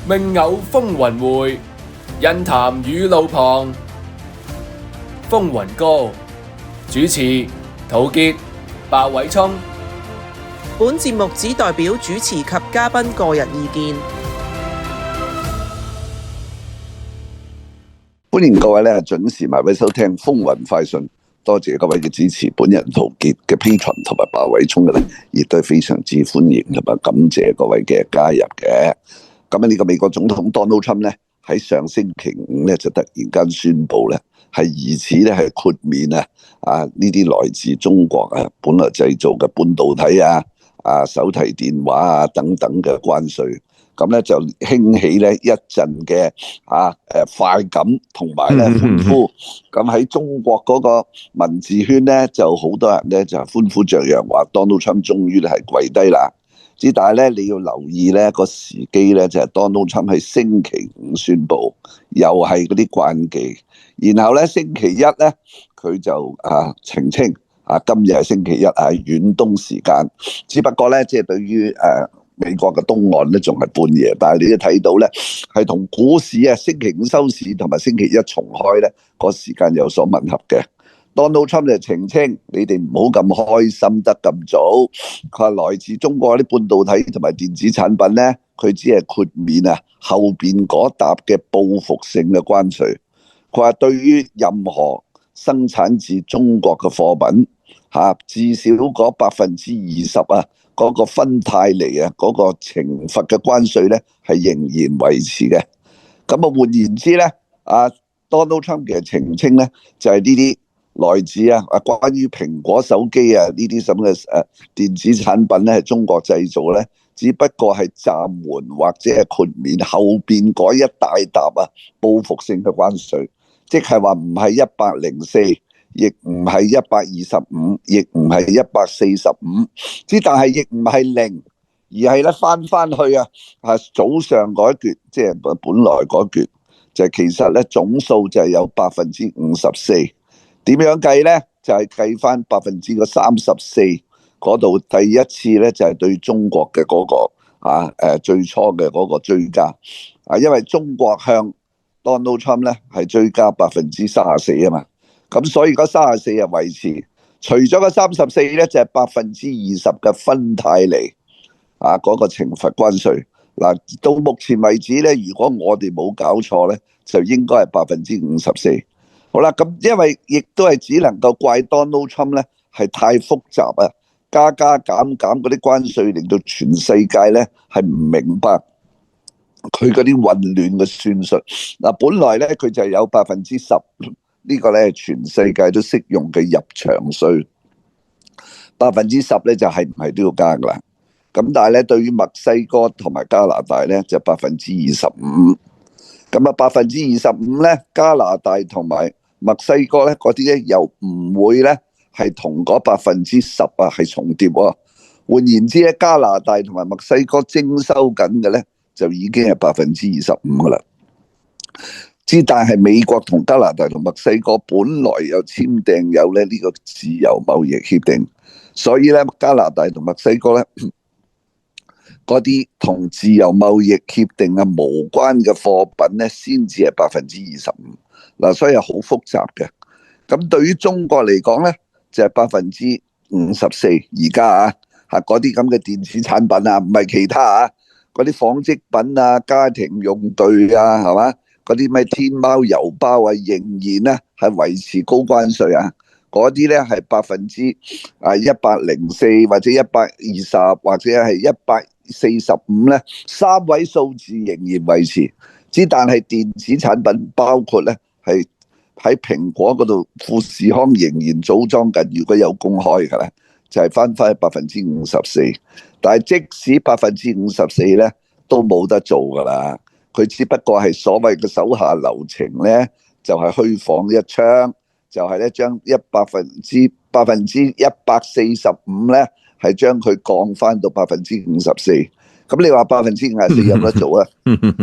命偶風雲會，印談雨路旁。風雲歌，主持陶傑、鮑偉聰。本節目只代表主持及嘉賓個人意見。歡迎各位咧準時埋位收聽風雲快訊，多謝各位嘅支持。本人陶傑嘅 Patreon 同埋鮑偉聰嘅咧，亦都係非常之歡迎同埋感謝各位嘅加入嘅。咁呢個美國總統 Donald Trump 咧喺上星期五咧就突然間宣布咧係疑似咧係豁免呢啲來自中國本來製造嘅半導體手提電話等等嘅關稅。咁咧就興起咧一陣嘅快感同埋咧歡呼，咁喺中國嗰個文字圈咧就好多人咧就歡呼雀躍，話 Donald Trump 終於咧係跪低啦。之但係咧你要留意咧個時機咧就係 Donald Trump 係星期五宣布，又係嗰啲慣技，然後咧星期一咧佢就澄清今日係星期一遠東時間，只不過咧即係對於美國嘅東岸咧仲係半夜，但係你都睇到咧係同股市星期五收市同埋星期一重開咧個時間有所吻合嘅。Donald Trump 就澄清，你哋唔好咁開心得咁早。佢話來自中國啲半導體同埋電子產品咧，佢只係豁免後邊嗰沓嘅報復性嘅關稅。佢話對於任何生產自中國嘅貨品至少嗰20%嗰個芬太尼嗰個懲罰嘅關稅咧係仍然維持嘅。咁換言之咧，Donald Trump 嘅澄清咧就係呢啲來自關於蘋果手機呢啲咁嘅電子產品咧係中國製造咧，只不過係暫緩或者係豁免後邊嗰一大沓報復性嘅關稅，即係話唔係104。亦唔係125，亦唔係145，但係亦唔係0，而係咧翻去早上嗰一橛，即係本來嗰橛，就其實咧總數就係有54%。點樣計咧？就係計翻34%嗰度，第一次咧就係對中國嘅嗰個最初嘅嗰個追加因為中國向 Donald Trump 咧係追加34%嘛。咁所以嗰34係維持，除咗嗰34咧就係20%嘅芬太尼嗰個懲罰關稅。到目前為止咧，如果我哋冇搞錯咧，就應該係54%。好啦，咁因為亦都係只能夠怪 Donald Trump 咧係太複雜加減嗰啲關稅，令到全世界咧係唔明白佢嗰啲混亂嘅算術。本來咧佢就係有10%。呢個咧全世界都適用嘅入場稅，10%咧就係唔係都要加噶啦。咁但係咧對於墨西哥同埋加拿大咧就25%。咁25%咧加拿大同埋墨西哥咧嗰啲咧又唔會咧係同嗰10%係重疊喎。換言之咧，加拿大同埋墨西哥徵收緊嘅咧就已經係25%噶啦。但係美國同加拿大同墨西哥本來有簽訂有呢個自由貿易協定，所以咧加拿大同墨西哥咧嗰啲同自由貿易協定無關嘅貨品咧，先至係25%。所以係好複雜嘅。咁對於中國嚟講咧，就係54%。而家嗰啲咁嘅電子產品唔係其他嗰啲紡織品家庭用具係嘛？嗰啲咩天貓郵包仍然咧係維持高關稅嗰啲咧係104%或者120%或者係145%咧，3位數字仍然維持。但係電子產品包括咧係喺蘋果嗰度富士康仍然組裝緊，如果有公開嘅咧就係翻54%。但係即使54%咧都冇得做噶啦。佢只不過係所謂嘅手下留情咧，就係虛晃一槍，就係咧將145%咧，係將佢降翻到54%。咁你話54%有得做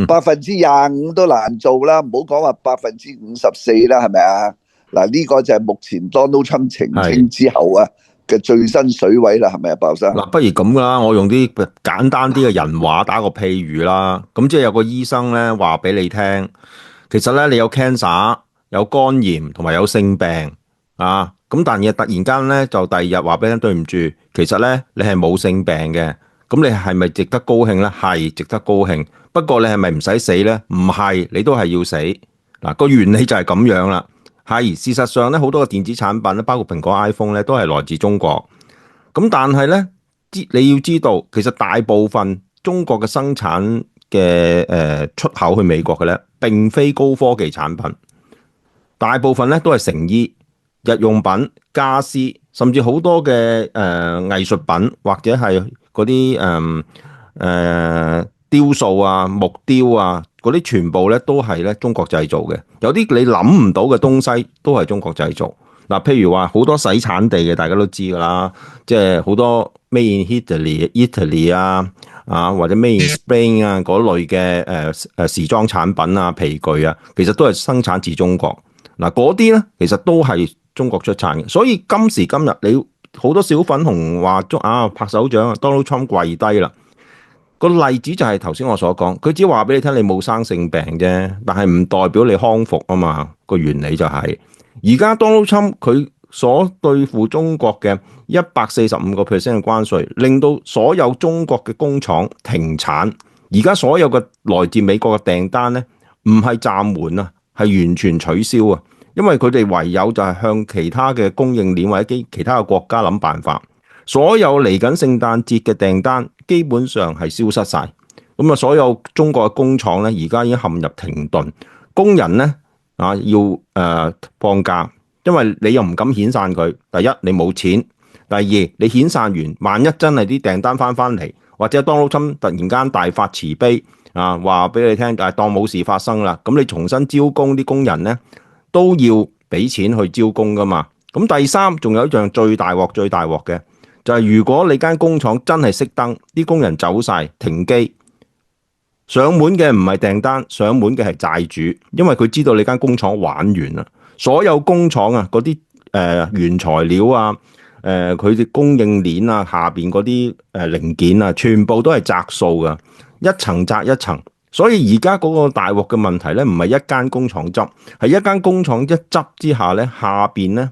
25%都難做啦，唔好講話54%啦，係咪呢個就係目前 Donald Trump 澄清之後嘅最新水位啦，係咪啊，鮑生？嗱，不如咁啦，我用啲簡單啲嘅人話打個譬如啦。咁即係有個醫生咧話俾你聽，其實咧你有 cancer、有肝炎同埋有性病啊。咁但係突然間咧就第二日話俾你聽，對唔住，其實咧你係冇性病嘅。咁你係咪值得高興咧？係值得高興。不過你係咪唔使死咧？唔係，你都係要死。嗱，個原理就係咁樣啦。係事實上咧，好多嘅電子產品咧，包括蘋果 iPhone 咧，都係來自中國。咁但係咧，你要知道，其實大部分中國嘅生產嘅出口去美國嘅咧，並非高科技產品，大部分咧都係成衣、日用品、家私，甚至好多嘅藝術品或者係嗰啲雕塑啊、木雕啊嗰啲，全部咧都係咧中國製造嘅。有啲你諗唔到嘅東西都係中國製造。嗱，譬如話好多洗產地嘅，大家都知㗎啦，即係好多 Made in Italy 啊，或者 Made in Spain 啊嗰類嘅時裝產品啊、皮具啊，其實都係生產自中國。嗱，嗰啲咧其實都係中國出產嘅，所以今時今日你好多小粉紅話拍手掌啊 ，Donald Trump 跪低啦。個例子就係頭先我所講，佢只話俾你聽你冇生性病啫，但係唔代表你康復啊嘛。個原理就係而家 Donald Trump 佢所對付中國嘅145%嘅關稅，令到所有中國嘅工廠停產。而家所有嘅來自美國嘅訂單咧，唔係暫緩啊，係完全取消啊。因為佢哋唯有就係向其他嘅供應鏈或者其他嘅國家諗辦法。所有嚟緊聖誕節嘅訂單基本上係消失晒。咁啊，所有中國嘅工廠咧，而家已經陷入停頓，工人咧要放假，因為你又唔敢遣散佢。第一，你冇錢；第二，你遣散完，萬一真係啲訂單翻嚟，或者Donald Trump突然間大發慈悲話俾你聽，當冇事發生啦，咁你重新招工啲工人咧都要俾錢去招工噶嘛。咁第三，仲有一樣最大鑊嘅。就係如果你間工廠真係熄燈，啲工人走晒停機，上門嘅唔係訂單，上門嘅係債主，因為佢知道你間工廠玩完啦。所有工廠啊，嗰啲原材料啊，佢哋供應鏈啊，下邊嗰啲零件啊，全部都係擲數噶，一層擲一層。所以而家嗰個大鑊嘅問題咧，唔係一間工廠執，係一間工廠一執之下咧，下邊咧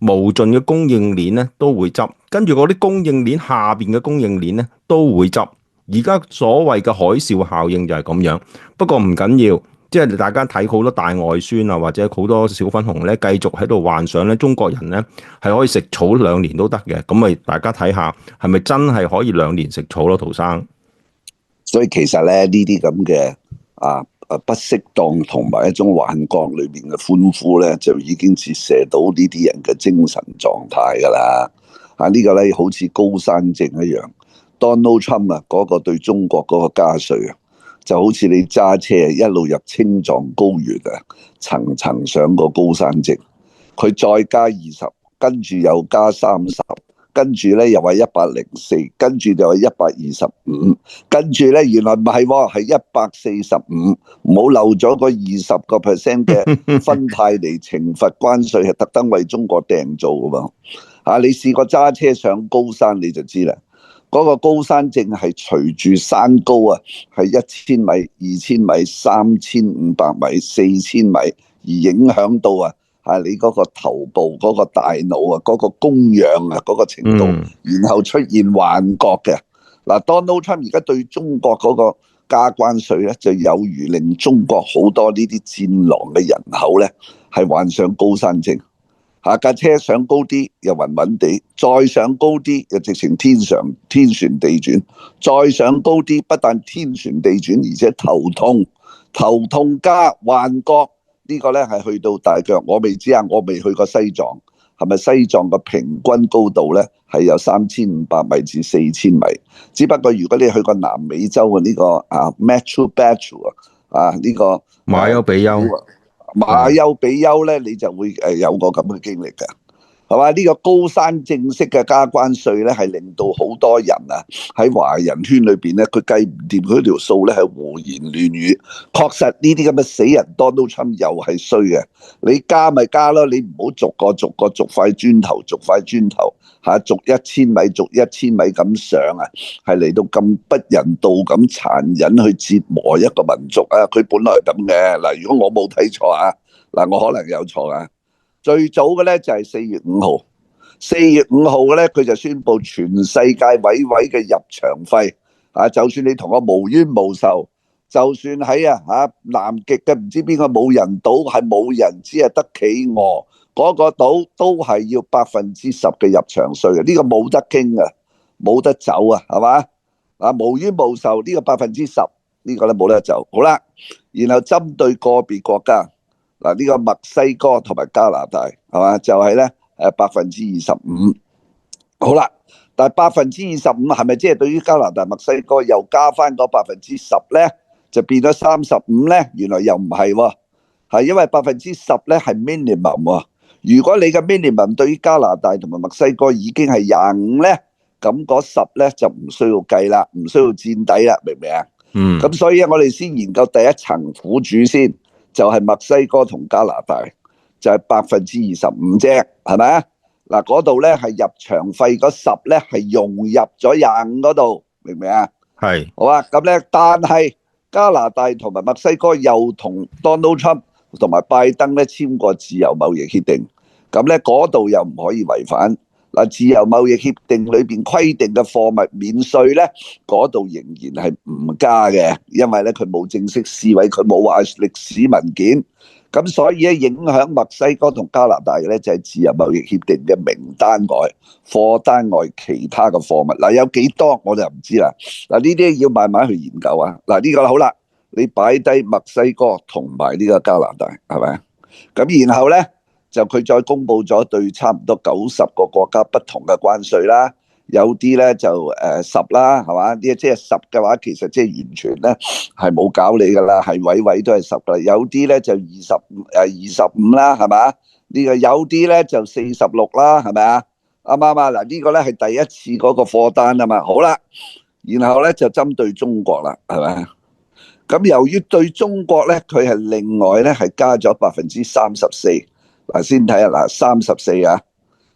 無盡嘅供應鏈咧都會執。跟住嗰啲供應鏈下邊嘅供應鏈咧都會執，而家所謂嘅海嘯效應就係咁樣。不過唔緊要，即係大家睇好多大外宣啊，或者好多小粉紅咧，繼續喺度幻想咧，中國人咧係可以食草2年都得嘅。咁咪大家睇下係咪真係可以2年食草咯，陶生。所以其實咧呢啲咁嘅不適當同埋一種幻覺裏面嘅歡呼咧，就已經折射到呢啲人嘅精神狀態㗎啦。呢個咧好似高山症一樣 ，Donald Trump 嗰個對中國嗰個加稅啊，就好似你揸車一路入青藏高原啊，層層上個高山症。佢再加20，跟住又加30，跟住咧又話104，跟住就話125，跟住咧原來唔係喎，係145，唔好漏咗個20% 嘅分派嚟懲罰關稅，係特登為中國訂做㗎嘛。你試過揸車上高山你就知啦，嗰個高山症係隨住山高啊，係1000米、2000米、3500米、4000米而影響到你嗰個頭部嗰個大腦啊，嗰個供氧啊嗰個程度，然後出現幻覺嘅。Donald Trump 而家對中國嗰個加關稅咧，就有如令中國好多呢啲戰狼嘅人口咧係患上高山症。架車上高啲又暈暈地，再上高啲又直情天旋地轉，再上高啲不但天旋地轉，而且頭痛加幻覺。呢個咧係去到大腳，我未知我未去過西藏，係咪西藏嘅平均高度咧係有3500米至4000米？只不過如果你去過南美洲嘅呢個Machu Picchu 呢個馬丘比丘咧，你就會有個咁嘅經歷嘅。係嘛？呢個高山正式嘅加關稅咧，係令到好多人啊喺華人圈裏邊咧，佢計唔掂佢條數咧，係胡言亂語。確實呢啲咁嘅死人 Donald Trump 又係衰嘅。你加咪加咯，你唔好逐個逐塊磚頭嚇，逐1000米1000米咁上啊，係嚟到咁不人道咁殘忍去折磨一個民族啊！佢本來係咁嘅嗱，如果我冇睇錯啊，嗱我可能有錯啊。最早嘅咧就係4月5號，4月5號嘅咧佢就宣布全世界委嘅入場費啊，就算你同我無冤無仇，就算喺南極嘅唔知邊個冇人島係冇人，只係得企鵝嗰個島都係要10%嘅入場稅嘅，呢個冇得傾啊，冇得走啊，係嘛？啊無冤無仇呢個10%呢個咧冇得走。好啦，然後針對個別國家。嗱，呢個墨西哥同埋加拿大係嘛，就係咧25%。好啦，但係25%係咪即係對於加拿大、墨西哥又加翻嗰10%咧，就變咗35咧？原來又唔係喎，係因為10%咧係 minimum 喎。如果你嘅 minimum 對於加拿大同埋墨西哥已經係25咧，咁嗰10咧就唔需要計啦，唔需要墊底啦，明唔明啊？咁所以我哋先研究第一層苦主先。就係墨西哥同加拿大，就係25%啫，係咪啊？嗱，嗰度咧係入場費嗰10咧係融入咗25嗰度，明唔明啊？係，好啊。咁咧，但係加拿大同埋墨西哥又同 Donald Trump 同埋拜登咧簽過自由貿易協定，咁咧嗰度又唔可以違反。嗱，自由貿易協定裏邊規定嘅貨物免稅咧，嗰度仍然係唔加嘅，因為咧佢冇正式示威，佢冇話歷史文件，咁所以咧影響墨西哥同加拿大嘅咧就係自由貿易協定嘅名單外、貨單外其他嘅貨物。嗱，有幾多我就唔知啦。嗱，呢啲要慢慢去研究啊。嗱，呢個好啦，你擺低墨西哥同埋呢個加拿大係咪？咁然後咧？就佢再公布咗對差唔多90個國家不同嘅關稅啦，有啲咧就10啦，係嘛？即係10嘅話，其實即係完全咧係冇搞你噶啦，係位都係10噶啦。有啲咧就25啦，係嘛？呢個有啲咧就46啦，係咪啊？啱唔啱啊？嗱，呢個咧係第一次嗰個貨單啊嘛。好啦，然後咧就針對中國啦，係咪？咁由於對中國咧，佢係另外咧係加咗34%。嗱，先睇下嗱，34啊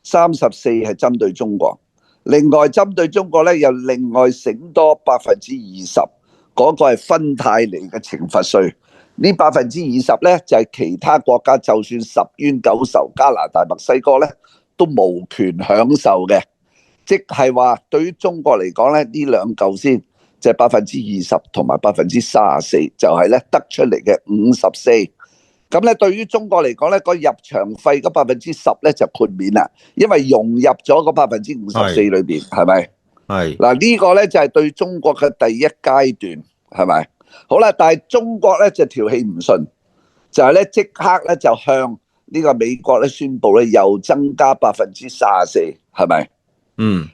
，34係針對中國，另外針對中國咧又另外醒多20%，嗰個係芬太尼嘅懲罰稅。呢20%咧就係其他國家就算10冤9仇，加拿大、墨西哥咧都無權享受嘅，即係話對於中國嚟講咧，呢兩嚿先就係20%同埋34%，就係咧得出嚟嘅54。咁咧，對於中國嚟講咧，個入場費嗰10%咧就豁免啦，因為融入咗嗰54%裏邊，係咪？係。嗱，呢個咧就係對中國嘅第一階段，係咪？好啦，但係中國咧就條氣唔順，就係咧即刻咧就向呢個美國咧宣布咧又增加34%，係咪？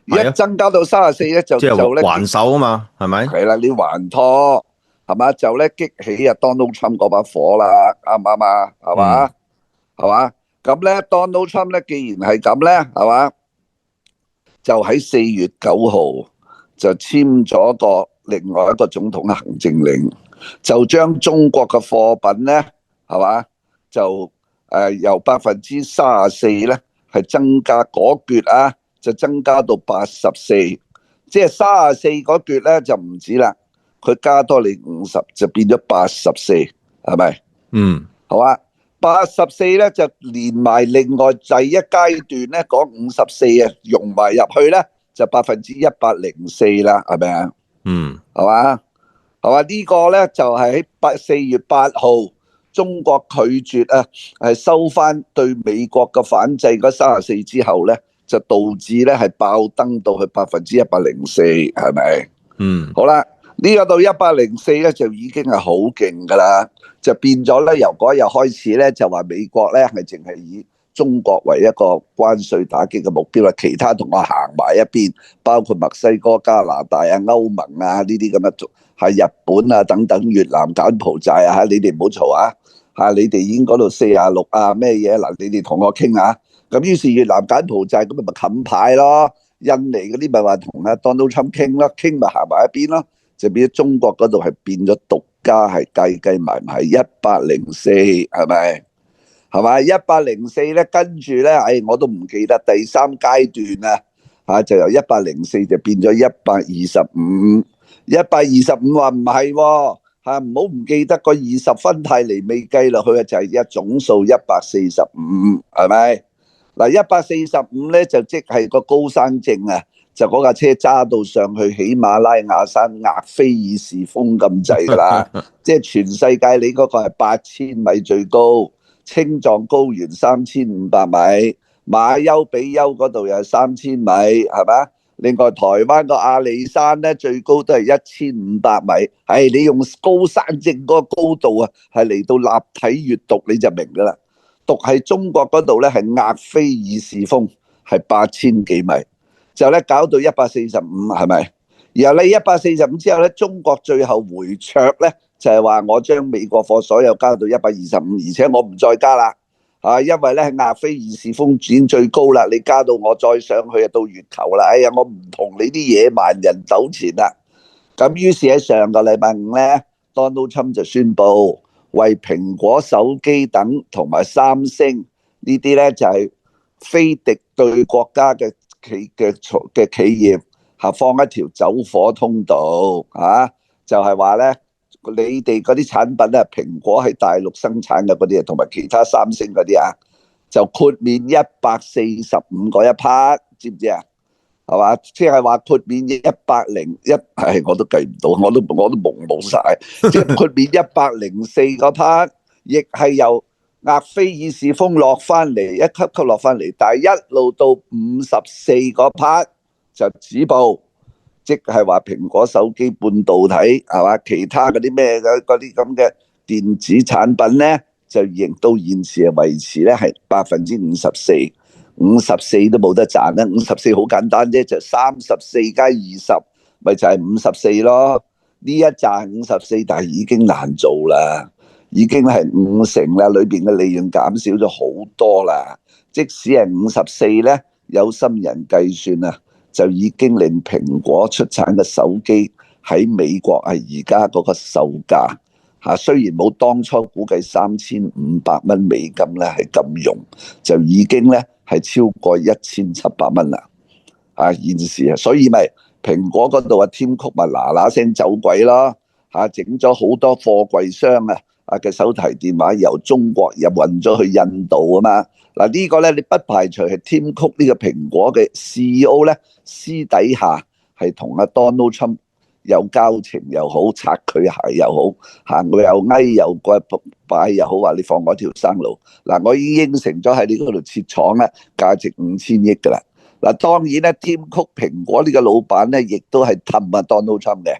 一增加到34咧就咧還手啊嘛，係咪？係啦，你還拖。係嘛？就咧激起啊 Donald Trump 嗰把火啦，啱唔啱啊？係嘛？係嘛？咁咧 Donald Trump 咧，既然係咁咧，係嘛？就喺4月9號就簽咗個另外一個總統行政令，就將中國嘅貨品咧，係嘛？就由34%咧係增加嗰橛啊，就增加到84%，即係34嗰橛咧就唔止啦。佢加多你50就變咗84，係咪？好啊，84咧就連埋另外第一階段咧嗰54啊，融埋入去咧就104%啦，係咪啊？係嘛？係嘛？呢個咧就係喺4月8號，中國拒絕啊，係收翻對美國嘅反制嗰34之後咧，就導致咧係爆登到去104%，係咪？好啦。呢個到104咧就已經係好勁噶啦，就變咗咧由嗰日開始咧就話美國咧係淨係以中國為一個關稅打擊嘅目標啦，其他同我行埋一邊，包括墨西哥、加拿大啊、歐盟啊呢啲咁嘅，係日本啊等等、越南、柬埔寨啊，你哋唔好嘈啊，你哋已經嗰度46啊咩嘢嗱，你哋同我傾下，咁於是越南柬埔寨咁咪冚牌咯，印尼嗰啲咪話同阿 Donald Trump 傾咯，傾咪行埋一邊咯，就變咗中國嗰度係變咗獨家，係計埋埋104，係咪？係咪104咧？跟住咧，我都唔記得第3階段啊，就由104就變咗125，125話唔係喎，唔好唔記得個20分態嚟未計落去啊，就係總數145，係咪？嗱145咧就即係個高山症啊，就嗰架車揸到上去喜馬拉雅山額菲爾士峰咁滯噶啦，即係全世界你嗰個係8000米最高，青藏高原3500米，馬丘比丘嗰度又係3000米，係咪？另外台灣個阿里山咧最高都係1500米，你用高山症嗰個高度啊，係嚟到立體閱讀你就明噶啦。讀係中國嗰度咧係額菲爾士峰係8000幾米，就咧搞到145，係咪？然後你145之後咧，中國最後回卓咧就係話我將美國貨所有加到125，而且我唔再加啦，因為咧額菲爾士峰已經最高啦，你加到我再上去就到月球啦，我唔同你啲野蠻人糾纏啦。咁於是喺上個禮拜五咧 ，Donald Trump 就宣布，為蘋果手機等同埋三星呢啲咧就係非敵對國家嘅企業放一條走火通道，就係話咧你哋嗰啲產品咧，蘋果喺大陸生產嘅嗰啲同埋其他三星嗰啲就豁免145嗰一 part， 知唔知啊？係嘛？即係話豁免101，我都計唔到，我都懵冇晒。即係豁免104嗰 part， 亦係由額菲爾士峰落翻嚟，一級級落翻嚟，但係一路到54嗰 part 就止步，即係話蘋果手機半導體係嘛，其他嗰啲咩嗰啲咁嘅電子產品咧，就仍到現時係維持咧係54%，54都冇得賺啦，54好簡單啫，就34加20，咪就係54咯。呢一紮54，但係已經難做啦，已經係50%啦，裏邊嘅利潤減少咗好多啦。即使係54咧，有心人計算啊，就已經令蘋果出產嘅手機喺美國係而家嗰個售價雖然冇當初估計3500蚊美金咧係咁用，就已經咧係超過1700蚊啦。現時所以咪蘋果嗰度Tim Cook咪嗱聲走鬼咯，整咗好多貨櫃箱嘅手提電話由中國又運咗去印度啊嘛。嗱呢個咧你不排除係Tim Cook呢個蘋果嘅 CEO 咧私底下係同Donald Trump有交情又好，擦佢鞋又好，我又又骨擺又好，話你放我條生路。嗱，我已經應承咗喺你嗰度設廠咧，價值5000億噶啦。嗱，當然咧，Tim Cook蘋果呢個老闆咧，亦都係氹Donald Trump 嘅。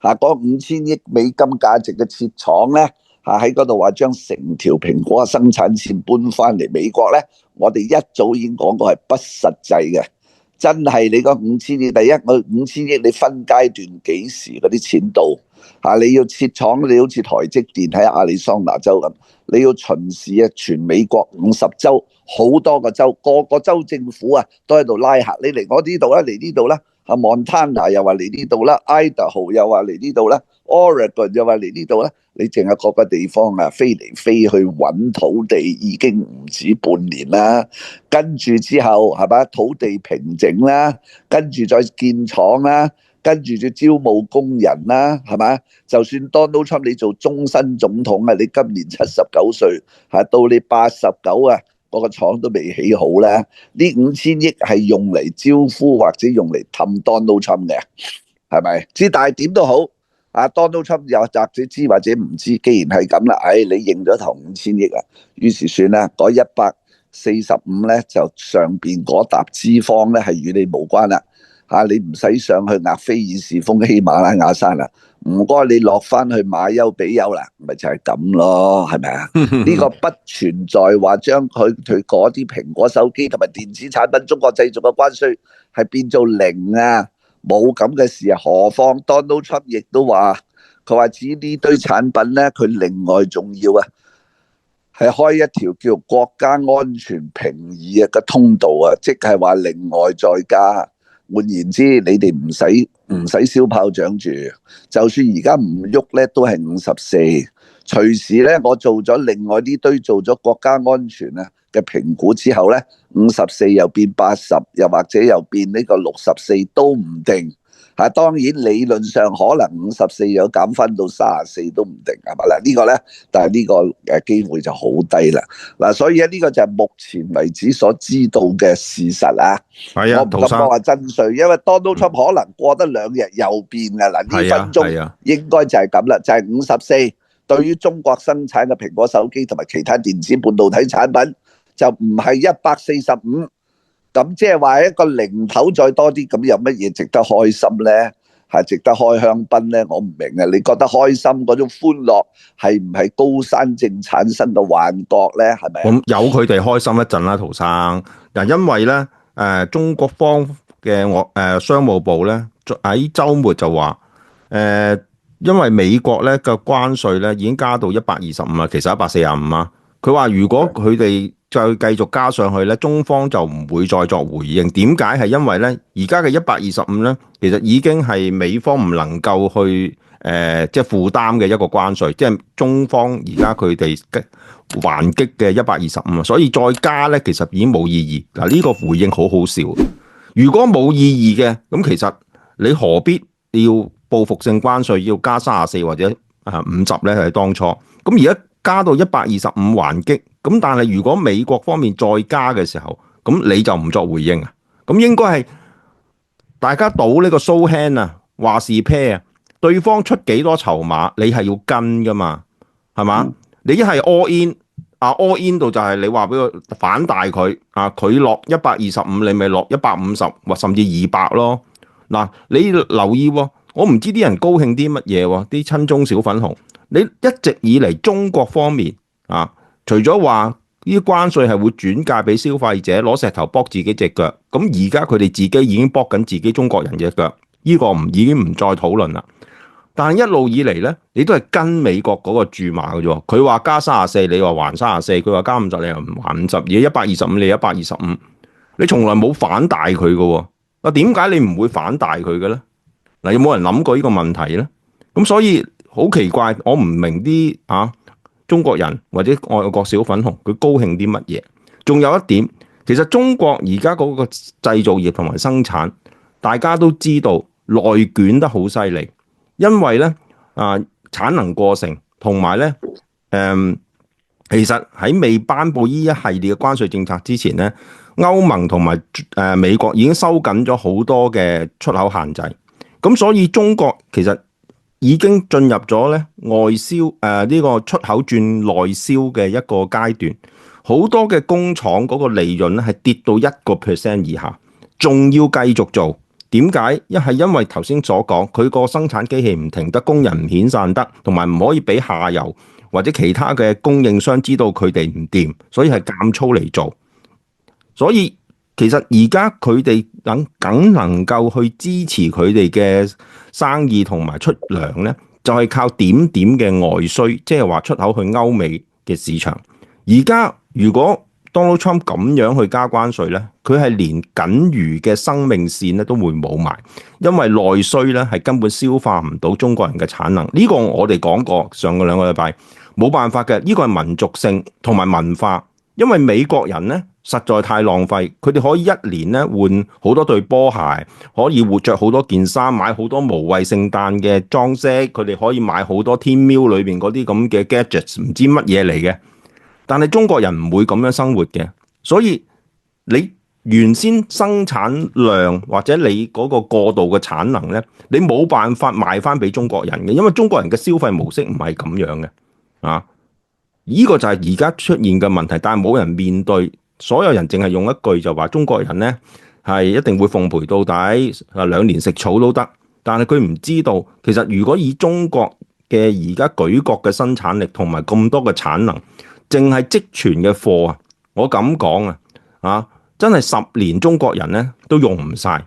嗰5000億美金價值嘅設廠咧，喺嗰度話將成條蘋果嘅生產線搬翻嚟美國咧，我哋一早已經講過係不實際嘅。真係你個5000億，第一我5000億你分階段幾時嗰啲錢到你要設廠，你好似台積電喺亞利桑那州咁，你要巡視全美國50州，好多個州，個個州政府都喺度拉客，你嚟我呢度啦，嚟呢度啦，Montana 又話嚟呢度啦，Idaho 又話嚟呢度啦，Oregon 又話嚟呢度啦，你淨係各個地方飛嚟飛去揾土地已經唔止半年啦，跟住之後係咪土地平整啦，跟住再建廠啦，跟住就招募工人啦，係咪？就算 Donald Trump 你做終身總統你今年79歲，到你89嗰個廠都未起好啦。呢5000億係用嚟招呼或者用嚟氹 Donald Trump 嘅，係咪？但係點都好，Donald Trump 又或者知或者唔知，既然係咁啦，你認咗頭5000億於是算啦，嗰145咧就上邊嗰沓脂肪咧係與你無關啦。你唔使上去額菲爾士峰喜馬拉雅山啦，唔該你落翻去馬丘比丘啦，咪就係咁咯，係咪啊？呢個不存在話將佢嗰啲蘋果手機同埋電子產品中國製造嘅關稅係變做0啊，冇咁嘅事啊。何況 Donald Trump 亦都話，佢話指呢堆產品咧，佢另外仲要係開一條叫國家安全評議嘅通道啊，即係話另外再加。換言之，你哋唔使燒炮仗住，就算而家唔喐咧，都係54。隨時咧，我做咗另外呢堆做咗國家安全啊嘅評估之後咧，54又變80，又或者又變呢個64都唔定。當然理論上可能54有減翻到34都唔定，係咪啦？呢個咧，但係呢個機會就好低啦。嗱，所以呢個就係目前為止所知道嘅事實啊。係啊，我唔敢講話真衰，因為 Donald Trump 可能過得2日又變㗎啦。呢分鐘應該就係咁啦，就係54。對於中國生產嘅蘋果手機同埋其他電子半導體產品，就唔係145。咁即係話一個零頭再多啲，咁有乜嘢值得開心呢？係值得開香檳呢？我唔明啊！你覺得開心嗰種歡樂係唔係高山症產生嘅幻覺呢？係咪？咁由佢哋開心一陣啦，陶生。嗱，因為咧，中國方嘅商務部咧喺週末就話，因為美國咧嘅關稅咧已經加到125啦，其實145啊。佢話如果佢哋再繼續加上去咧，中方就唔會再作回應。點解？係因為咧，而家嘅125咧，其實已經係美方唔能夠去即係負擔嘅一個關稅，即係中方而家佢哋還擊嘅125啊，所以再加咧，其實已經冇意義。嗱，呢個回應好好笑。如果冇意義嘅，咁其實你何必要報復性關稅要加34或者50咧？係當初咁而家加到125還擊。咁但係如果美國方面再加嘅時候，咁你就唔作回應啊？咁應該係大家賭呢個 show hand 啊，話事啤啊，對方出幾多籌碼，你係要跟噶嘛，係嘛？你一係 all in，all in 到就係你話俾佢反大佢啊，佢落125，你咪落150或甚至200咯。嗱，你留意喎，我唔知啲人高興啲乜嘢喎，啲親中小粉紅，你一直以嚟中國方面啊。除咗話呢啲關稅係會轉嫁俾消費者，攞石頭剝自己隻腳，咁而家佢哋自己已經剝緊自己中國人隻腳，呢個已經唔再討論啦。但係一路以嚟咧，你都係跟美國嗰個注碼嘅啫。佢話加34，你話還34；佢話加50，你又唔還50。而家125，你125，你從來冇反大佢嘅。啊，點解你唔會反大佢嘅咧？嗱，有冇人諗過呢個問題咧？咁所以好奇怪，我唔明啲中國人或者外國小粉紅佢高興啲乜嘢？仲有一點，其實中國而家嗰個製造業同埋生產，大家都知道內捲得好犀利，因為咧產能過剩，同埋咧其實喺未頒布呢一系列嘅關稅政策之前咧，歐盟同埋美國已經收緊咗好多嘅出口限制，咁所以中國其實已經進入咗咧外銷呢個出口轉內銷嘅一個階段，好多嘅工廠嗰個利潤咧係跌到1% 以下，仲要繼續做。點解？一係因為頭先所講，佢個生產機器唔停得，工人唔遣散得，同埋唔可以俾下游或者其他嘅供應商知道佢哋唔掂，所以係減粗嚟做。所以其實而家佢哋梗能夠去支持佢哋嘅生意同埋出糧咧，就係靠點點嘅外需，即係話出口去歐美嘅市場。而家如果 Donald Trump 咁樣去加關稅咧，佢係連僅餘嘅生命線咧都會冇埋，因為內需咧係根本消化唔到中國人嘅產能。呢個我哋講過上個2個禮拜，冇辦法嘅，呢個係民族性同埋文化，因為美國人咧實在太浪費，佢哋可以一年咧換好多對波鞋，可以着好多件衫，買好多無謂聖誕嘅裝飾，佢哋可以買好多天喵裏邊嗰啲咁嘅 gadgets， 唔知乜嘢嚟嘅。但係中國人唔會咁樣生活嘅，所以你原先生產量或者你嗰個過度嘅產能咧，你冇辦法賣翻俾中國人嘅，因為中國人嘅消費模式唔係咁樣嘅啊。呢個就係而家出現嘅問題，但係冇人面對，所有人淨係用一句就話中國人咧係一定會奉陪到底，2年食草都得。但係佢唔知道，其實如果以中國嘅而家舉國嘅生產力同埋咁多嘅產能，淨係積存嘅貨啊，我咁講啊，真係10年中國人咧都用唔晒。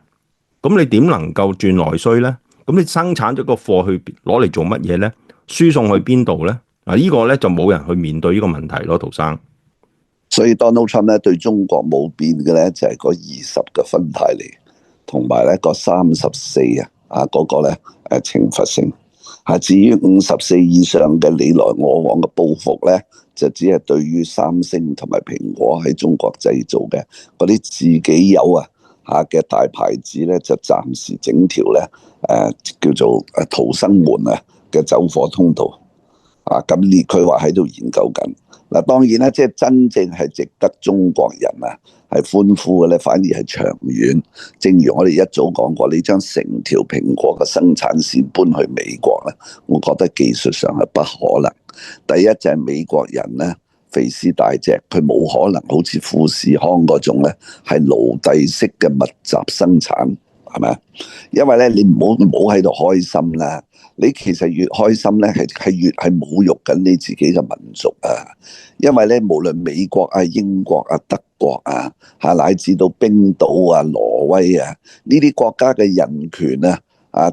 咁你點能夠轉內需咧？咁你生產咗個貨去攞嚟做乜嘢咧？輸送去邊度咧？呢個咧就冇人去面對呢個問題咯，陶生。所以 Donald Trump 咧對中國冇變嘅咧就係嗰20個芬太尼，同埋咧個34嗰個咧懲罰性。至於54以上嘅你來我往嘅報復咧，就只係對於三星同埋蘋果喺中國製造嘅嗰啲自己有嘅大牌子咧，就暫時整條咧叫做逃生門嘅走火通道。咁佢話喺度研究緊。嗱，當然啦，即係真正係值得中國人係歡呼嘅咧，反而係長遠。正如我哋一早講過，你將成條蘋果嘅生產線搬去美國咧，我覺得技術上係不可能。第一就係美國人咧肥屍大隻，佢冇可能好似富士康嗰種咧係奴隸式嘅密集生產，係咪啊？因為咧你唔好喺度開心啦。你其實越開心咧，係越係侮辱緊你自己嘅民族啊！因為咧，無論美國英國德國乃至到冰島挪威呢啲國家嘅人權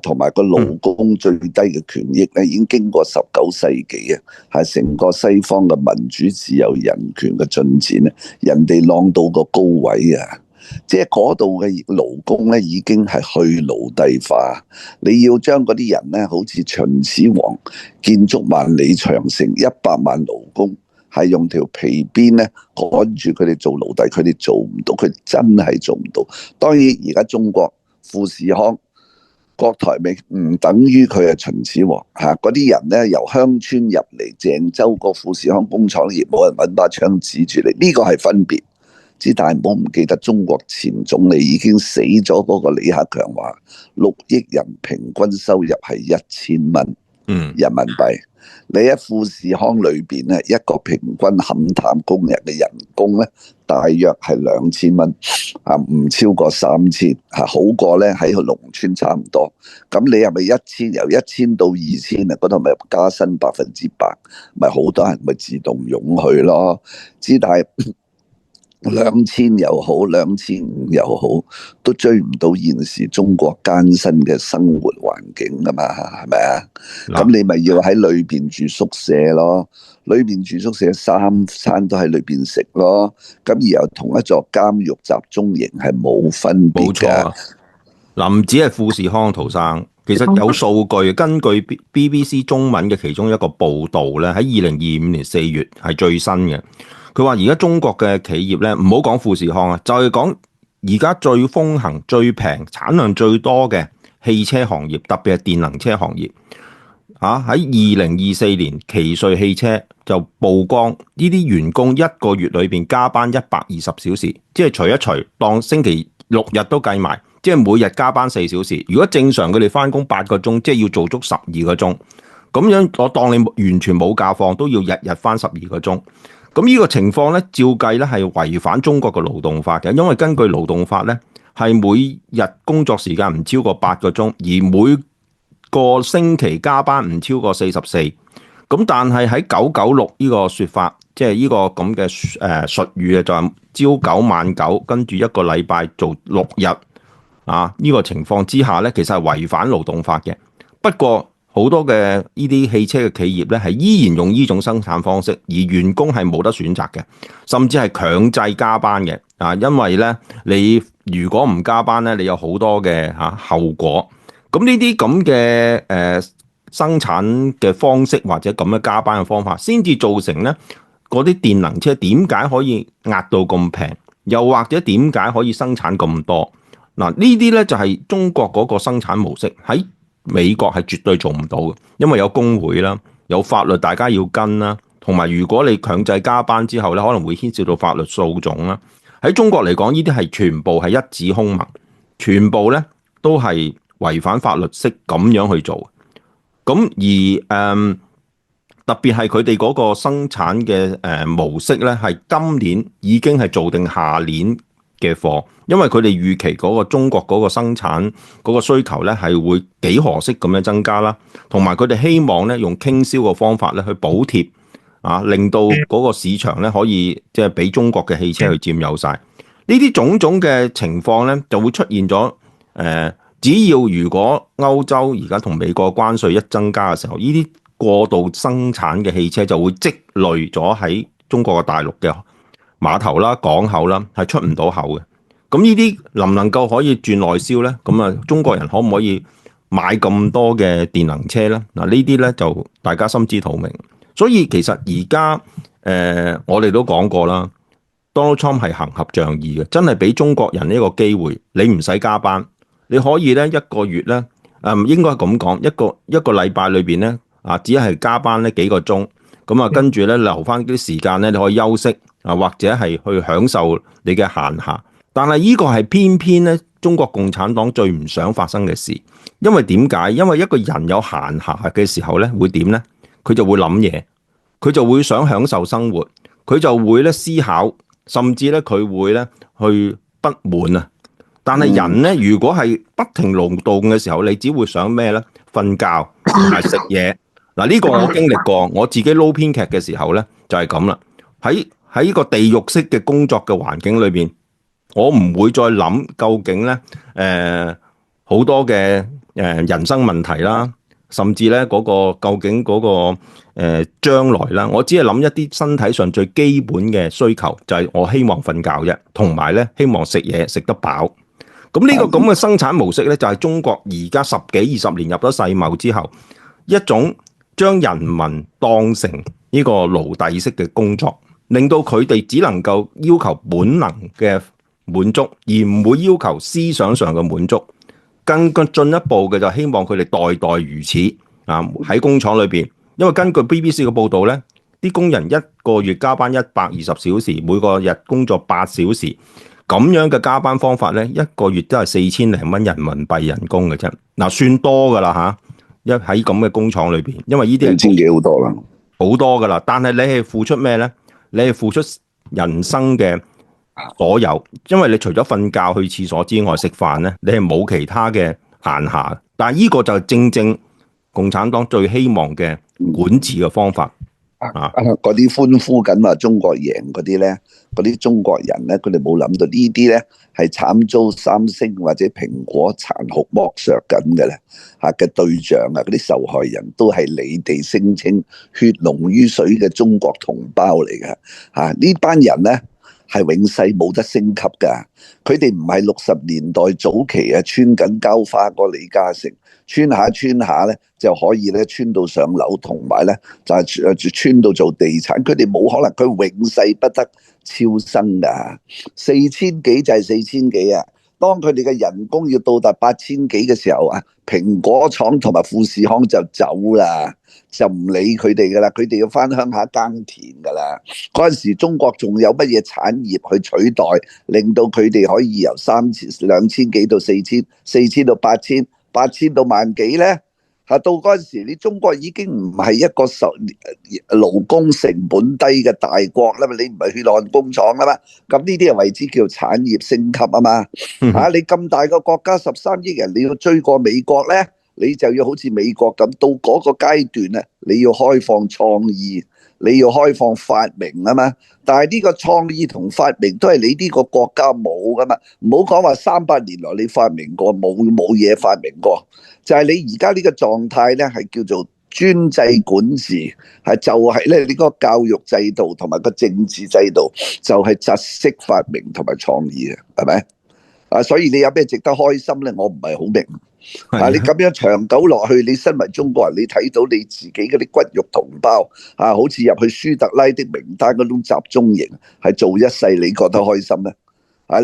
同埋個勞工最低嘅權益咧，已經經過19世紀係成個西方嘅民主自由人權嘅進展咧，人哋浪到個高位即係嗰度嘅勞工咧，已經係去奴隸化。你要將嗰啲人咧，好似秦始皇建築萬里長城，100萬勞工係用條皮鞭咧趕住佢哋做奴隸，佢哋做唔到，佢真係做唔到。當然而家中國富士康、郭台銘唔等於佢係秦始皇嗰啲人咧，由鄉村入嚟鄭州個富士康工廠業，冇人揾把槍指住你，呢個係分別。但係唔好唔記得，中國前總理已經死咗嗰個李克強話，6億人平均收入係1000蚊人民幣。你喺富士康裏邊咧，一個平均勘探工人嘅人工咧，大約係2000蚊唔超過3000好過咧喺個農村差唔多。咁你係咪由1000到2000嗰度咪加薪100%，咪好多人咪自動湧去咯？但係2000又好，2500又好，都追唔到現時中國艱辛嘅生活環境噶嘛，係咪啊？咁你咪要喺裏邊住宿舍咯，裏邊住宿舍3餐都喺裏邊食咯，咁而又同一座監獄集中營係冇分別嘅。嗱，唔止係富士康，陶生，其實有數據，根據 BBC 中文嘅其中一個報導咧，喺2025年4月係最新嘅。佢話而家中國嘅企業咧，唔好講富士康就係講而家最風行、最平、產量最多嘅汽車行業，特別係電能車行業。喺2024年，奇瑞汽車就曝光呢啲員工一個月裏邊加班120小時，即係除一除，當星期6日都計埋，即係每日加班4小時。如果正常佢哋翻工8個鐘，即係要做足12個鐘。咁樣我當你完全冇假放，都要日日翻12個鐘。咁呢個情況咧，照計咧係違反中國嘅勞動法嘅，因為根據勞動法咧，係每日工作時間唔超過8個鐘，而每個星期加班唔超過44。咁但係喺996呢個説法，即係呢個咁嘅術語就係朝9晚9，跟住一個禮拜做6日呢個情況之下咧，其實係違反勞動法嘅。不過好多嘅呢啲汽車嘅企業咧，係依然用呢種生產方式，而員工係冇得選擇嘅，甚至係強制加班嘅。因為咧，你如果唔加班咧，你有好多嘅後果。咁呢啲咁嘅生產嘅方式或者咁樣加班嘅方法，先至造成咧嗰啲電能車點解可以壓到咁平，又或者點解可以生產咁多？呢啲咧就係中國嗰個生產模式喺美國係絕對做唔到嘅，因為有工會啦，有法律大家要跟啦，同埋如果你強制加班之後咧，可能會牽涉到法律訴訟啦。喺中國嚟講，呢啲係全部係一紙空文，全部咧都係違反法律式咁樣去做。咁而特別係佢哋嗰個生產嘅模式咧，係今年已經係做定下年嘅貨，因為佢哋預期嗰個中國嗰個生產嗰個需求咧係會幾何式咁樣增加啦，同埋佢哋希望咧用傾銷嘅方法咧去補貼令到嗰個市場咧可以即係俾中國嘅汽車去佔有晒。呢啲種種嘅情況咧就會出現咗只要如果歐洲而家同美國關稅一增加嘅時候，呢啲過度生產嘅汽車就會積累咗喺中國嘅大陸嘅碼頭啦、港口啦，係出唔到口嘅。咁呢啲能唔能夠可以轉內銷咧？咁啊，中國人可唔可以買咁多嘅電能車咧？嗱，呢啲咧就大家心知肚明。所以其實而家我哋都講過啦，Donald Trump 係行俠仗義嘅，真係俾中國人呢個機會，你唔使加班，你可以咧一個月咧，應該咁講，一個禮拜裏邊咧只係加班呢幾個鐘，咁跟住咧留翻啲時間咧，你可以休息或者係去享受你嘅閒暇。但係呢個係偏偏咧中國共產黨最唔想發生嘅事，因為點解？因為一個人有閒暇嘅時候咧，會點咧？佢就會諗嘢，佢就會想享受生活，佢就會咧思考，甚至咧佢會咧去不滿啊！但係人咧，如果係不停勞動嘅時候，你只會想咩咧？瞓覺同埋食嘢。嗱，呢個我經歷過，我自己撈編劇嘅時候咧就係咁啦。喺呢個地獄式嘅工作嘅環境裏邊，我唔會再諗究竟咧好多嘅人生問題啦，甚至咧嗰個究竟嗰個將來啦，我只係諗一啲身體上最基本嘅需求，就係我希望瞓覺啫，同埋咧希望食嘢食得飽。咁呢個咁嘅生產模式咧，就係中國而家10幾20年入咗世貿之後，一種將人民當成呢個奴隸式嘅工作，令到佢哋只能夠要求本能嘅滿足，而唔會要求思想上嘅滿足。更進一步嘅就希望佢哋代代如此喺工廠裏邊，因為根據 BBC 嘅報導咧，啲工人一個月加班120小時，每個日工作8小時，咁樣嘅加班方法咧，一個月都係4000零蚊人民幣人工嘅啫。嗱，算多噶啦嚇，喺咁嘅工廠裏邊，因為呢啲2000幾好多啦，好多噶啦。但係你係付出咩咧？你係付出人生嘅所有，因為你除咗瞓覺、去廁所之外，食飯咧，你係冇其他嘅閒暇。但係呢個就係正正共產黨最希望嘅管治嘅方法。嗰啲歡呼緊話中國贏嗰啲咧，嗰啲中國人咧，佢哋冇諗到呢啲咧係慘遭三星或者蘋果殘酷剝削緊嘅咧嘅對象啊，嗰啲受害人都係你哋聲稱血濃於水嘅中國同胞嚟嘅呢班人咧係永世冇得升級㗎，佢哋唔係60年代早期穿緊膠花個李嘉誠。穿下咧就可以咧穿到上樓，同埋咧就係穿到做地產。佢哋冇可能，佢永世不得超生㗎。4000幾就係4000幾啊！當佢哋嘅人工要到達8000幾嘅時候蘋果廠同埋富士康就走啦，就唔理佢哋㗎啦。佢哋要翻鄉下耕田㗎啦。嗰陣時中國仲有乜嘢產業去取代，令到佢哋可以由2000幾到4000到8000。8000到10000幾咧，到嗰陣時，你中國已經唔係一個勞工成本低嘅大國啦嘛，你唔係血汗工廠啦嘛，咁呢啲係為之叫產業升級啊嘛，你咁大個國家13億人，你要追過美國咧，你就要好似美國咁，到嗰個階段咧，你要開放創意。你要開放發明啊嘛，但係呢個創意同發明都係你呢個國家冇噶嘛，唔好講話300年來你發明過冇嘢發明過，就係你而家呢個狀態咧係叫做專制管治，就係咧你個教育制度同埋個政治制度就係窒息發明同埋創意嘅，係咪？所以你有咩值得開心咧？我唔係好明。你咁樣長久落去，你身為中國人，你睇到你自己嗰啲骨肉同胞好似入去舒特拉的名單嗰種集中營，係做一世，你覺得開心咧？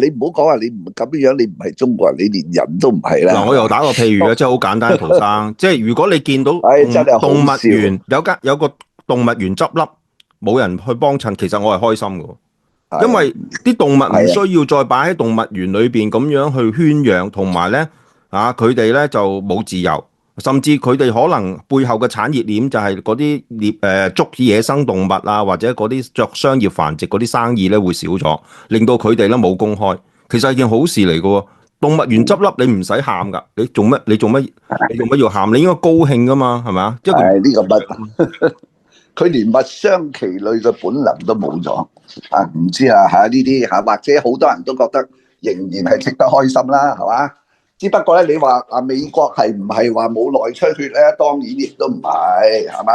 你唔好講話你唔咁樣，你唔係中國人，你連人都唔係啦。嗱，我又打個譬如即係好簡單，陶生，即係如果你見到動物園有個動物園執笠，冇人去幫襯，其實我係開心嘅，因為啲動物唔需要再擺喺動物園裏邊咁樣去圈養，同埋咧。佢哋咧就冇自由，甚至佢哋可能背後嘅產業鏈就係嗰啲捉野生動物或者嗰啲作商業繁殖嗰啲生意咧會少咗，令到佢哋咧冇公開。其實係件好事嚟嘅喎。動物園執笠你唔使喊㗎，你做乜要喊？你應該高興㗎嘛，係咪啊？即係呢個乜？佢連物傷其類嘅本能都冇咗唔知呢啲或者好多人都覺得仍然係值得開心啦，係嘛？只不過咧，你話美國係唔係話冇內出血咧？當然亦都唔係，係嘛？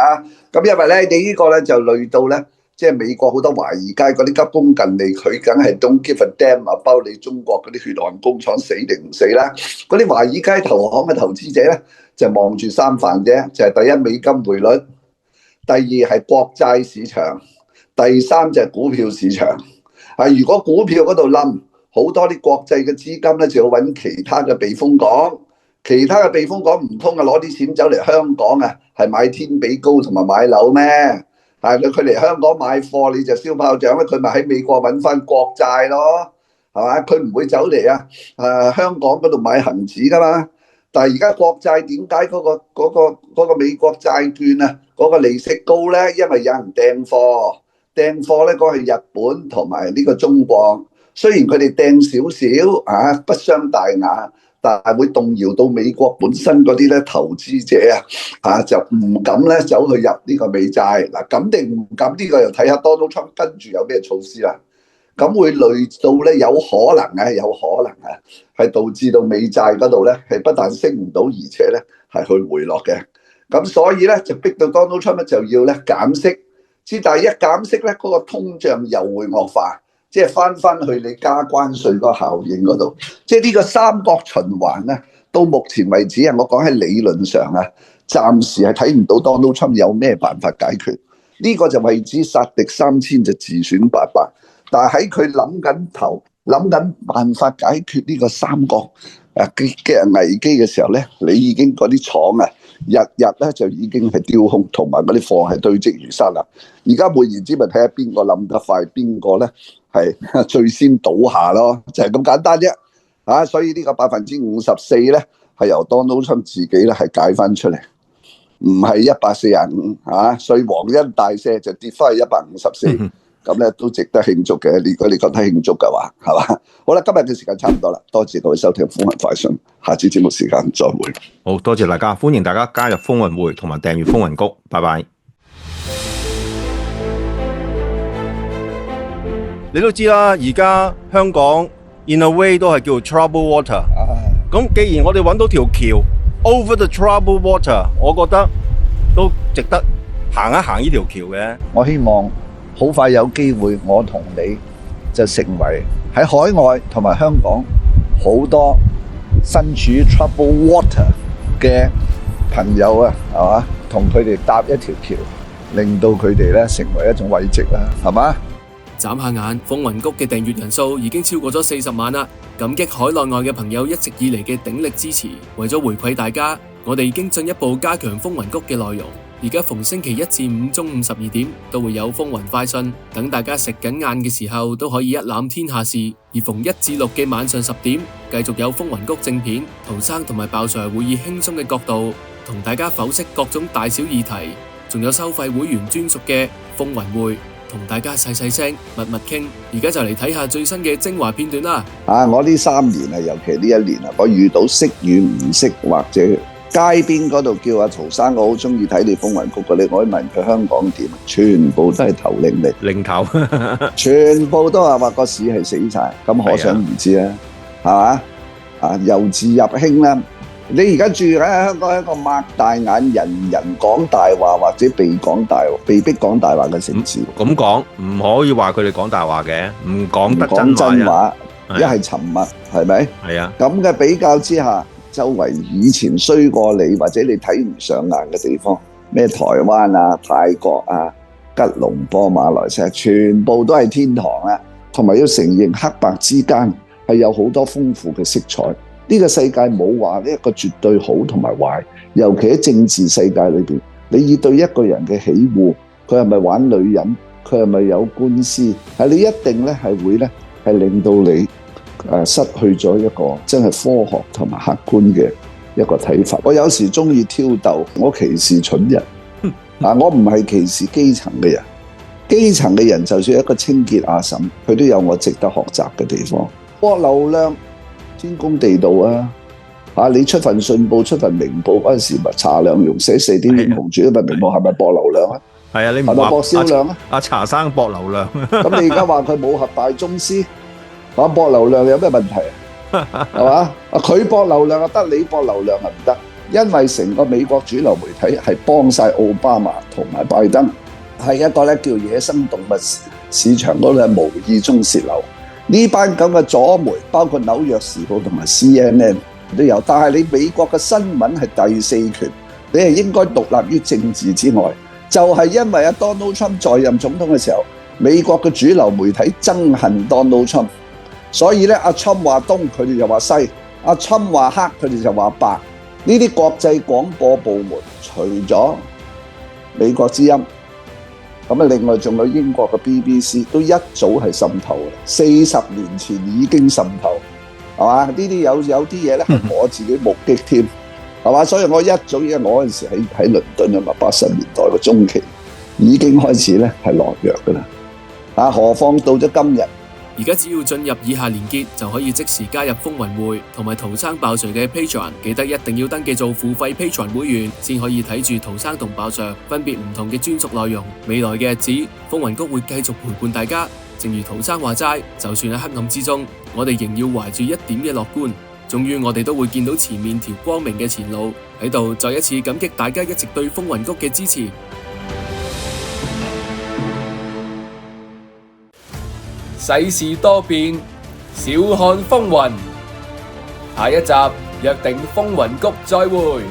咁因為咧，你呢個咧就累到咧，即係美國好多華爾街嗰啲急功近利，佢梗係 don't give a damn 啊，包你中國嗰啲血汗工廠死定唔死啦？嗰啲華爾街投行嘅投資者咧，就望住三範啫，就係第一美金匯率，第二係國債市場，第三就係股票市場。如果股票嗰度冧，好多啲國際嘅資金咧就要揾其他嘅避風港，其他嘅避風港唔通啊攞啲錢走嚟香港啊，係買天比高同埋買樓咩？佢嚟香港買貨你就燒炮仗咧，佢咪喺美國揾翻國債咯，係嘛？佢唔會走嚟香港嗰度買恒指噶嘛。但係而家國債點解嗰個美國債券啊嗰個利息高咧？因為有人訂貨咧，嗰個係日本同埋呢個中國。雖然佢哋掟少少不傷大雅，但係會動搖到美國本身嗰啲咧投資者就唔敢咧走去入呢個美債。嗱，敢定唔敢呢個又睇下 Donald Trump 跟住有咩措施啦。咁會累到咧有可能係導致到美債嗰度咧係不但升唔到，而且咧係去回落嘅。咁所以咧就逼到 Donald Trump 就要咧減息，但係一減息咧嗰個通脹又會惡化。即係翻去你加關稅嗰個效應嗰度，即係呢個三角循環咧，到目前為止我講喺理論上暫時係睇唔到 Donald Trump 有咩辦法解決。呢個就為之殺敵3000就自損800。但係喺佢諗緊辦法解決呢個三角嘅危機嘅時候咧，你已經嗰啲廠日咧就已經係丟空，同埋嗰啲貨係堆積如山啦。而家換言之，咪睇下邊個冧得快，邊個咧係最先倒下咯，就係咁簡單啫。所以呢個54%咧係由 Donald Trump 自己咧係解翻出嚟，唔係145所以黃恩大赦就跌翻去154。咁咧都值得慶祝嘅。如果你覺得慶祝嘅話，係嘛？好啦，今日嘅時間差唔多啦，多謝各位收聽風雲快訊，下次節目時間再會。好多謝大家，歡迎大家加入風雲會同埋訂閱風雲谷，拜拜。你都知啦，而家香港 in a way 都係叫 trouble water。咁既然我哋揾到條橋 over the trouble water， 我覺得都值得行一行呢條橋嘅。我希望好快有機會，我同你就成為喺海外同埋香港好多身處於 trouble water 嘅朋友啊，係嘛？同佢哋搭一條橋，令到佢哋咧成為一種慰藉啦，係嘛？眨下眼，風雲谷嘅訂閱人數已經超過咗40萬啦！感激海內外嘅朋友一直以嚟嘅鼎力支持，為咗回饋大家，我哋已經進一步加強風雲谷嘅內容。而家逢星期1至5中午12點都會有風雲快訊，等大家食緊晏嘅時候都可以一覽天下事。而逢1至6嘅晚上10點，繼續有風雲谷正片，陶生同埋爆 Sir 會以輕鬆嘅角度同大家剖析各種大小議題，仲有收費會員專屬嘅風雲會，同大家細細聲密密傾。而家就嚟睇下最新嘅精華片段啦！我呢3年尤其呢1年我遇到識與唔識或者街邊嗰度叫阿曹生，我好中意睇你風雲谷嗰啲，我可以問佢香港點，全部都係頭領頭，全部都係話個市係死晒，咁可想而知啦，係嘛？由治入興啦，你而家住喺香港一個擘大眼人人講大話或者被逼講大話嘅城市。咁講唔可以話佢哋講大話嘅，唔講得真話，一係沉默，係咪？係啊。咁嘅比較之下，周圍以前衰過你或者你睇唔上眼嘅地方，咩台灣啊、泰國啊、吉隆坡、馬來西亞，全部都係天堂啊！同埋要承認黑白之間係有好多豐富嘅色彩。呢個世界冇話呢一個絕對好同埋壞，尤其喺政治世界裏邊，你以對一個人嘅喜惡，佢係咪玩女人，佢係咪有官司，係你一定咧係會咧係令到你失去咗一個真係科學同埋客觀嘅一個睇法。我有時中意挑逗，我歧視蠢人，我唔係歧視基層嘅人。基層嘅人就算一個清潔阿嬸，佢都有我值得學習嘅地方。博流量天公地道啊！你出份信報、出份明報嗰陣時，咪查良鏞寫4點英雄傳嗰份明報，係咪博流量啊？係啊，你唔係咪博銷量啊？阿查生博流量，咁你而家話佢武俠大宗師，博流量有咩問題啊？係嘛？佢博流量就得，你博流量就唔得，因為成個美國主流媒體係幫晒奧巴馬同埋拜登，係一個咧叫野生動物市場嗰度係無意中泄漏。呢班咁嘅左媒，包括紐約時報同埋 CNN 都有，但係你美國嘅新聞係第四權，你係應該獨立於政治之外。就係因為Donald Trump 在任總統嘅時候，美國嘅主流媒體憎恨 Donald Trump， 所以咧阿 Trump 話東，佢哋就話西；阿 Trump 話黑，佢哋就話白。呢啲國際廣播部門除咗美國之音，咁另外仲有英國嘅 BBC 都一早係滲透嘅，40年前已經滲透，係嘛？呢啲有啲嘢咧係我自己目擊添，係嘛？所以我一早因為我嗰陣時喺倫敦啊嘛，80年代嘅中期已經開始咧係落藥㗎啦，何況到咗今日。而家只要進入以下連結就可以即時加入風雲會同埋陶生爆 Sir 嘅 Patreon， 記得一定要登記做付費 Patreon 會員，先可以睇住陶生同爆 Sir 分別唔同嘅專屬內容。未來嘅日子，風雲谷會繼續陪伴大家。正如陶生話齋，就算喺黑暗之中，我哋仍要懷住一點嘅樂觀。終於我哋都會見到前面條光明嘅前路。喺度再一次感激大家一直對風雲谷嘅支持。世事多變，笑看風雲。下一集約定風雲谷再會。